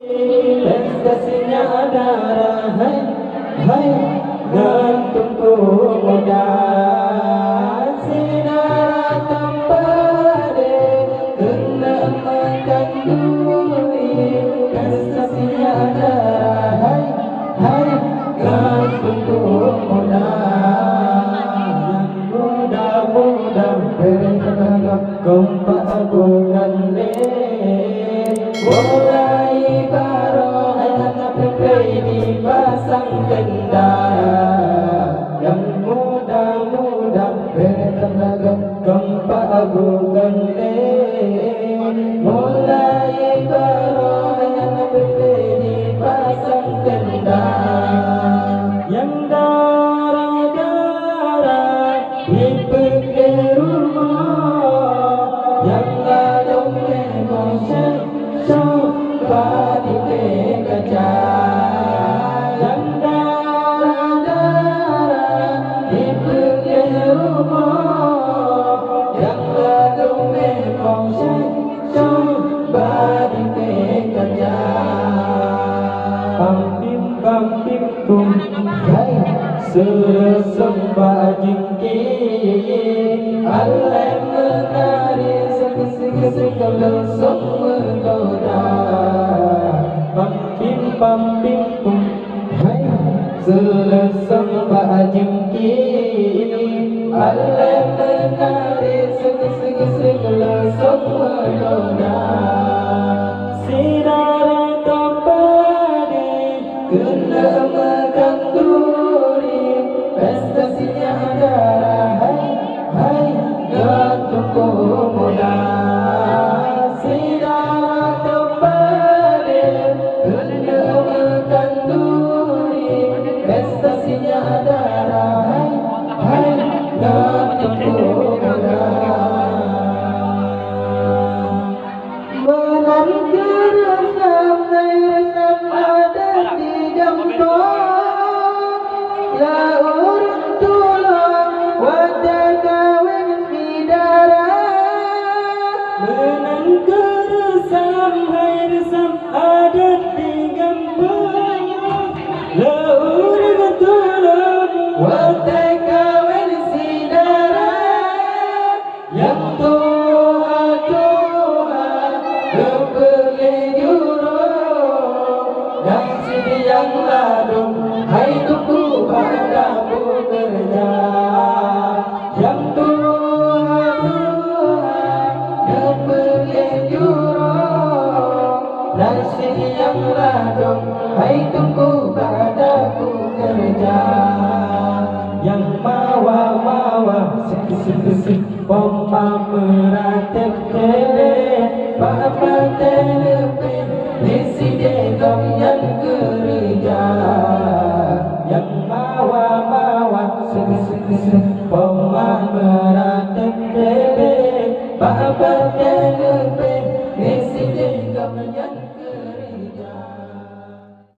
Prestasinya darah, hai, hai, gantungku muda. Sinar tampade, kena makan duri. Prestasinya darah, hai, hai, gantungku muda. Yang muda-muda bertenaga, kompak bukan mulai barohan dipasang kendara. Yang muda-muda bertenaga, kompak bukan mulai barohan dipasang kendara. Yang darah-darah dipakai rumah, yang ladong emosi coba dipekaca. Yang darah-darah dipakai rumah, yang ladong emosi coba dipekaca. Pampim pampim kum hai sesembah jingki alai menari segala menggoda. Pampim pampim kum hai sesembah jingki alai menari segala menggoda. Sinar tampade kena makan duri. Prestasinya darah, hai, hai, gantungku muda. Sinar tampade kena makan duri. Prestasinya darah, hai, hai, gantungku muda. Menangkan resam ada di jambon, laur tulung wadah kawin bidara. Menangkan resam ada di jambon, laur tulung wadah kawin bidara. Yang tua yang sini yang ladung, hai tunggu padamu kerja. Yang tua yang jurong, dan sini yang ladung, hai tunggu padamu kerja. Yang mawa-mawa sik-sik pompa meratep tele, papa tele isi degam yang ke